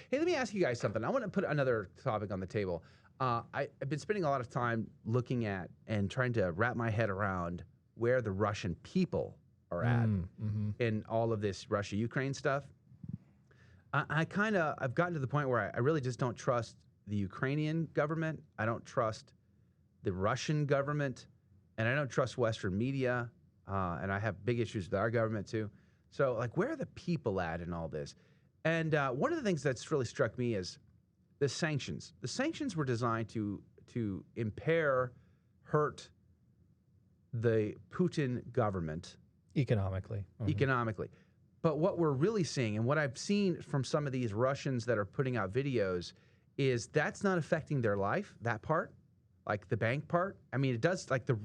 Hey, let me ask you guys something. I want to put another topic on the table. I've been spending a lot of time looking at and trying to wrap my head around where the Russian people are at in all of this Russia-Ukraine stuff. I've gotten to the point where I really just don't trust the Ukrainian government. I don't trust the Russian government, and I don't trust Western media. And I have big issues with our government too. So, like, where are the people at in all this? And one of the things that's really struck me is the sanctions. The sanctions were designed to impair, hurt the Putin government economically. Economically. But what we're really seeing, and what I've seen from some of these Russians that are putting out videos, is that's not affecting their life, that part, like the bank part. I mean, it does, like the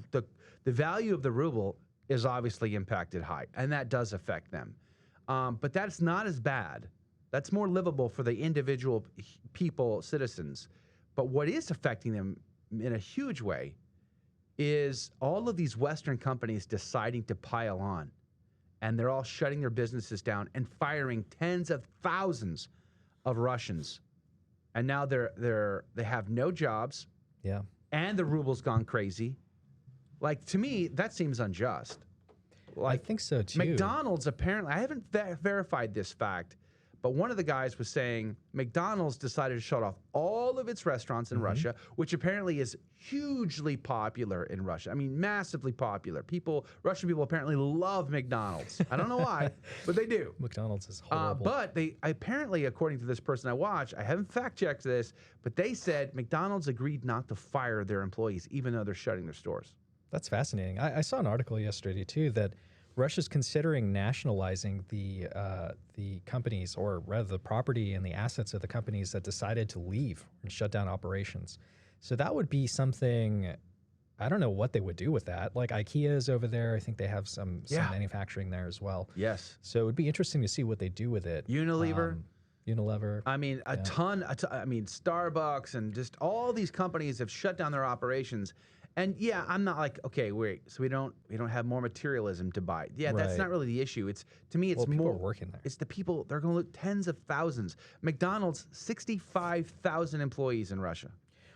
value of the ruble is obviously impacted high, and that does affect them. But that's not as bad. That's more livable for the individual people, citizens. But what is affecting them in a huge way is all of these Western companies deciding to pile on, and they're all shutting their businesses down and firing tens of thousands of Russians. And now they have no jobs. Yeah. And the ruble's gone crazy. Like, to me, that seems unjust. Like, I think so too. McDonald's apparently, I haven't verified this fact, but one of the guys was saying McDonald's decided to shut off all of its restaurants in Russia, which apparently is hugely popular in Russia. I mean, massively popular. Russian people apparently love McDonald's. I don't know why, but they do. McDonald's is horrible. But they apparently, according to this person I watched, I haven't fact-checked this, but they said McDonald's agreed not to fire their employees, even though they're shutting their stores. That's fascinating. I saw an article yesterday too that Russia's considering nationalizing the companies, or rather the property and the assets of the companies that decided to leave and shut down operations. So that would be something. I don't know what they would do with that. Like IKEA is over there. I think they have some manufacturing there as well. Yes. So it would be interesting to see what they do with it. Unilever. I mean, a ton. I mean, Starbucks and just all these companies have shut down their operations. And yeah, I'm not like, okay, wait, so we don't have more materialism to buy. Yeah, that's not really the issue. It's, to me, it's people more are working there. It's the people. They're going to look tens of thousands. McDonald's, 65,000 employees in Russia.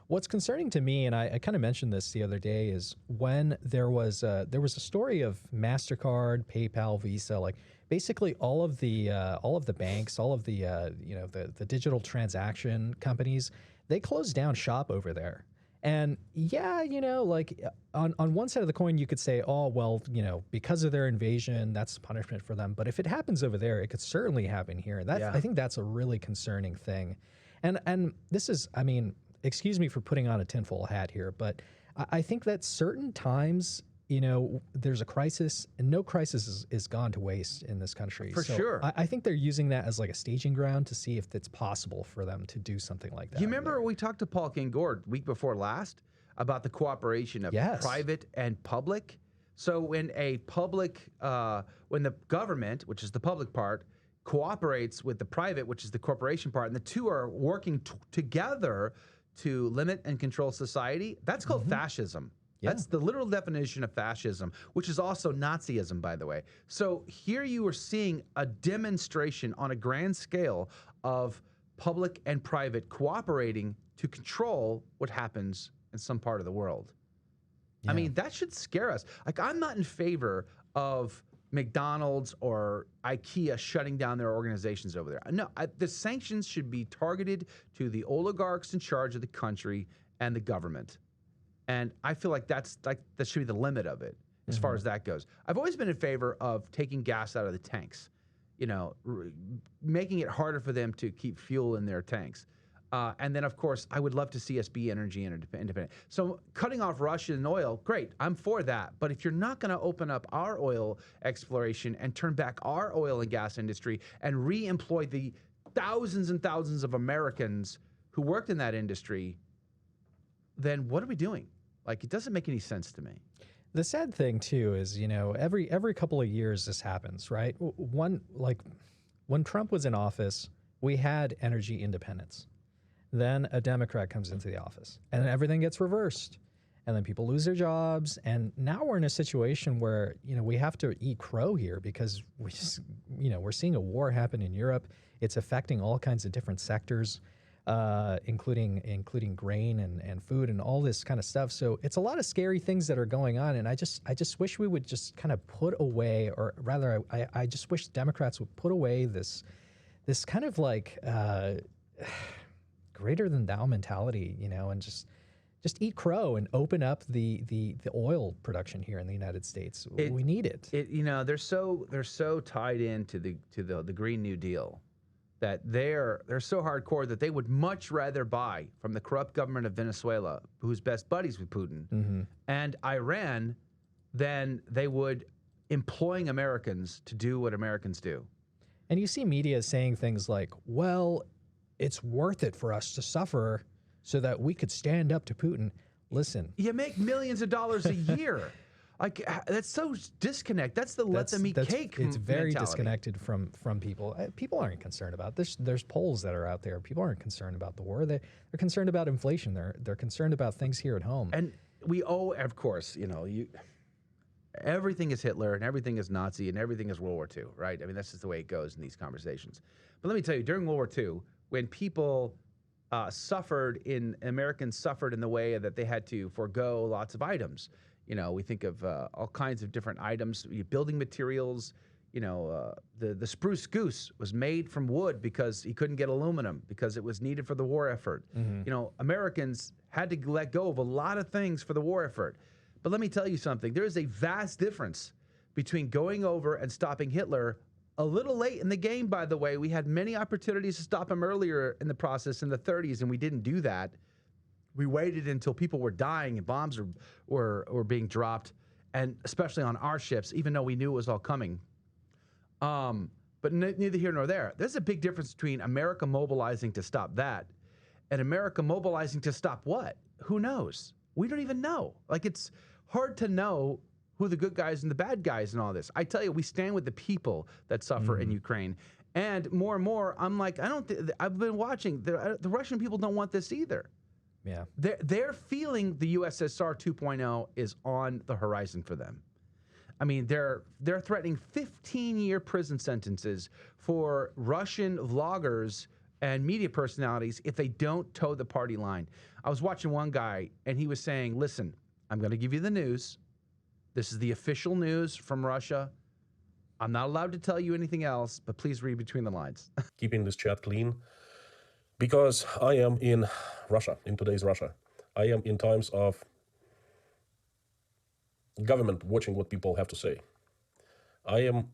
What's concerning to me, and I kind of mentioned this the other day, is when there was a story of MasterCard, PayPal, Visa, like basically all of the banks, all of the the digital transaction companies, they closed down shop over there. And yeah, like on one side of the coin, you could say, oh, well, because of their invasion, that's punishment for them. But if it happens over there, it could certainly happen here. And I think that's a really concerning thing. And this is, I mean, excuse me for putting on a tinfoil hat here, but I think that certain times, there's a crisis, and no crisis is gone to waste in this country. For sure. I think they're using that as like a staging ground to see if it's possible for them to do something like that. You remember we talked to Paul King-Gord week before last about the cooperation of private and public? So when when the government, which is the public part, cooperates with the private, which is the corporation part, and the two are working together to limit and control society, that's called fascism. Yeah. That's the literal definition of fascism, which is also Nazism, by the way. So here you are seeing a demonstration on a grand scale of public and private cooperating to control what happens in some part of the world. Yeah. I mean, that should scare us. Like, I'm not in favor of McDonald's or IKEA shutting down their organizations over there. No, the sanctions should be targeted to the oligarchs in charge of the country and the government. And I feel like that should be the limit of it as far as that goes. I've always been in favor of taking gas out of the tanks, making it harder for them to keep fuel in their tanks. And then, of course, I would love to see us be energy independent. So cutting off Russian oil, great, I'm for that. But if you're not going to open up our oil exploration and turn back our oil and gas industry and re-employ the thousands and thousands of Americans who worked in that industry, then what are we doing? Like, it doesn't make any sense to me. The sad thing too is, every couple of years this happens, right? When Trump was in office, we had energy independence. Then a Democrat comes into the office, and then everything gets reversed, and then people lose their jobs. And now we're in a situation where, we have to eat crow here because we're seeing a war happen in Europe. It's affecting all kinds of different sectors, including grain and food and all this kind of stuff. So it's a lot of scary things that are going on, and I just wish we would just kind of put away, or rather, I just wish Democrats would put away this kind of like greater than thou mentality, and just eat crow and open up the oil production here in the United States. We need it. They're so tied into the Green New Deal that they're so hardcore that they would much rather buy from the corrupt government of Venezuela, who's best buddies with Putin, and Iran, than they would employing Americans to do what Americans do. And you see media saying things like, well, it's worth it for us to suffer so that we could stand up to Putin. Listen. You make millions of dollars a year. Like, that's so disconnect. That's the let them eat cake. It's very mentality. Disconnected from people. People aren't concerned about this. There's polls that are out there. People aren't concerned about the war. They're concerned about inflation. They're concerned about things here at home. And we owe, of course, everything is Hitler and everything is Nazi and everything is World War II, right? I mean, that's just the way it goes in these conversations. But let me tell you, during World War II, when people Americans suffered in the way that they had to forego lots of items. We think of all kinds of different items, building materials. The spruce goose was made from wood because he couldn't get aluminum because it was needed for the war effort. Americans had to let go of a lot of things for the war effort. But let me tell you something. There is a vast difference between going over and stopping Hitler a little late in the game, by the way. We had many opportunities to stop him earlier in the process in the 30s, and we didn't do that. We waited until people were dying and bombs were being dropped, and especially on our ships, even though we knew it was all coming. But neither here nor there. There's a big difference between America mobilizing to stop that and America mobilizing to stop what? Who knows? We don't even know. Like, it's hard to know who the good guys and the bad guys and all this. I tell you, we stand with the people that suffer in Ukraine. And more, I'm like, I've been watching. The Russian people don't want this either. Yeah. They're feeling the USSR 2.0 is on the horizon for them. I mean, they're threatening 15-year prison sentences for Russian vloggers and media personalities if they don't toe the party line. I was watching one guy, and he was saying, listen, I'm going to give you the news. This is the official news from Russia. I'm not allowed to tell you anything else, but please read between the lines. Keeping this chat clean, because I am in Russia, in today's Russia. I am in times of government watching what people have to say. I am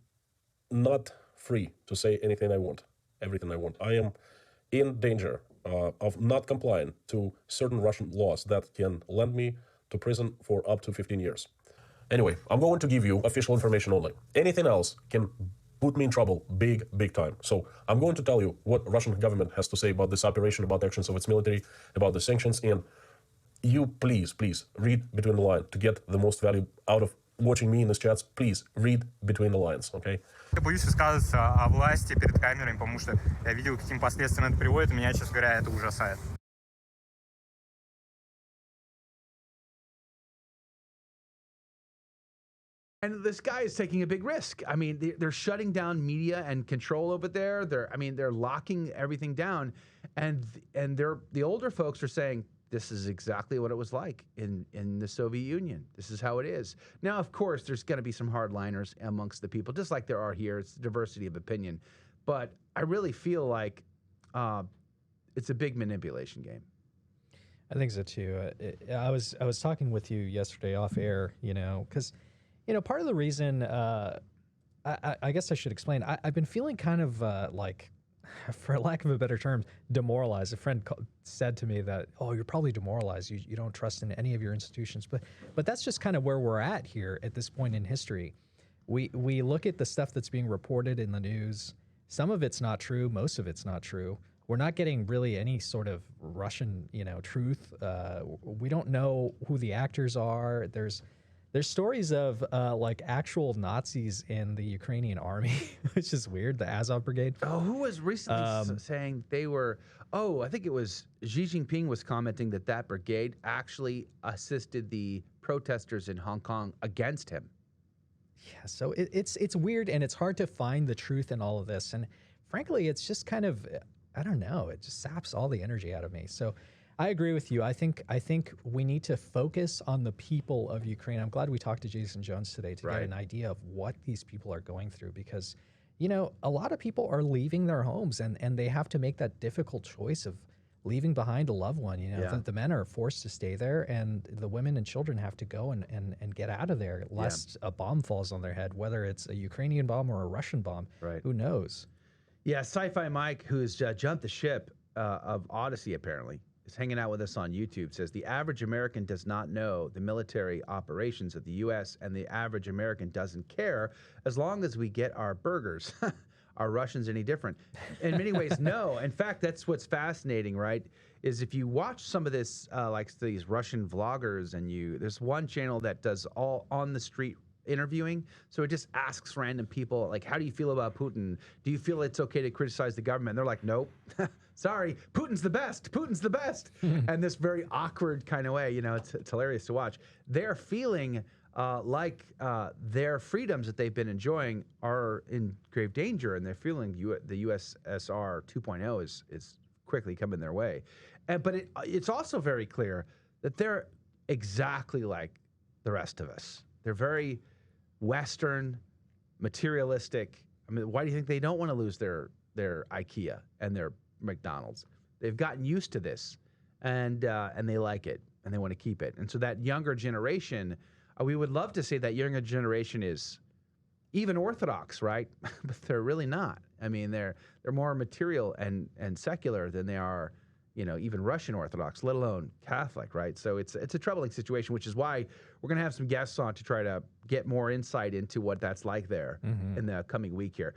not free to say anything I want, everything I want. I am in danger of not complying to certain Russian laws that can land me to prison for up to 15 years. Anyway, I'm going to give you official information only. Anything else can put me in trouble big time. So I'm going to tell you what Russian government has to say about this operation, about the actions of its military, about the sanctions, and you please read between the lines to get the most value out of watching me in these chats. Please read between the lines, okay? Я боюсь высказываться о власти перед камерами, потому что я видел, каким последствиям это приводит, и меня, честно говоря, это ужасает. And this guy is taking a big risk. I mean, they're shutting down media and control over there. They're locking everything down, and the older folks are saying this is exactly what it was like in the Soviet Union. This is how it is. Now, of course, there's going to be some hardliners amongst the people, just like there are here. It's diversity of opinion, but I really feel like it's a big manipulation game. I think so too. I was talking with you yesterday off air, because. Part of the reason, I guess I should explain, I've been feeling kind of like, for lack of a better term, demoralized. A friend said to me that, oh, you're probably demoralized. You don't trust in any of your institutions. But that's just kind of where we're at here at this point in history. We look at the stuff that's being reported in the news. Some of it's not true. Most of it's not true. We're not getting really any sort of Russian, truth. We don't know who the actors are. There's stories of like actual Nazis in the Ukrainian army, which is weird. The Azov Brigade. Oh, who was recently saying they were? Oh, I think it was Xi Jinping was commenting that brigade actually assisted the protesters in Hong Kong against him. Yeah, so it's weird, and it's hard to find the truth in all of this. And frankly, it's just kind of, I don't know, it just saps all the energy out of me. So I agree with you. I think we need to focus on the people of Ukraine. I'm glad we talked to Jason Jones today to get an idea of what these people are going through, because, you know, a lot of people are leaving their homes and they have to make that difficult choice of leaving behind a loved one. You know, the men are forced to stay there, and the women and children have to go and get out of there lest a bomb falls on their head, whether it's a Ukrainian bomb or a Russian bomb. Right. Who knows? Yeah, Sci-Fi Mike, who's jumped the ship of Odyssey, apparently, is hanging out with us on YouTube, says the average American does not know the military operations of the U.S., and the average American doesn't care as long as we get our burgers. Are Russians any different? In many ways, no. In fact, that's what's fascinating, right? Is if you watch some of this, like these Russian vloggers, and there's one channel that does all on the street interviewing. So it just asks random people, like, how do you feel about Putin? Do you feel it's okay to criticize the government? And they're like, nope. Sorry, Putin's the best. Putin's the best. And this very awkward kind of way, you know, it's hilarious to watch. They're feeling like their freedoms that they've been enjoying are in grave danger, and they're feeling the USSR 2.0 is quickly coming their way. But it's also very clear that they're exactly like the rest of us. They're very Western, materialistic. I mean, why do you think they don't want to lose their IKEA and their McDonald's? They've gotten used to this, and they like it, and they want to keep it. And so that younger generation, we would love to say that younger generation is even Orthodox, right? But they're really not. I mean, they're more material and secular than they are, you know, even Russian Orthodox, let alone Catholic, right? So it's a troubling situation, which is why we're going to have some guests on to try to get more insight into what that's like there in the coming week here.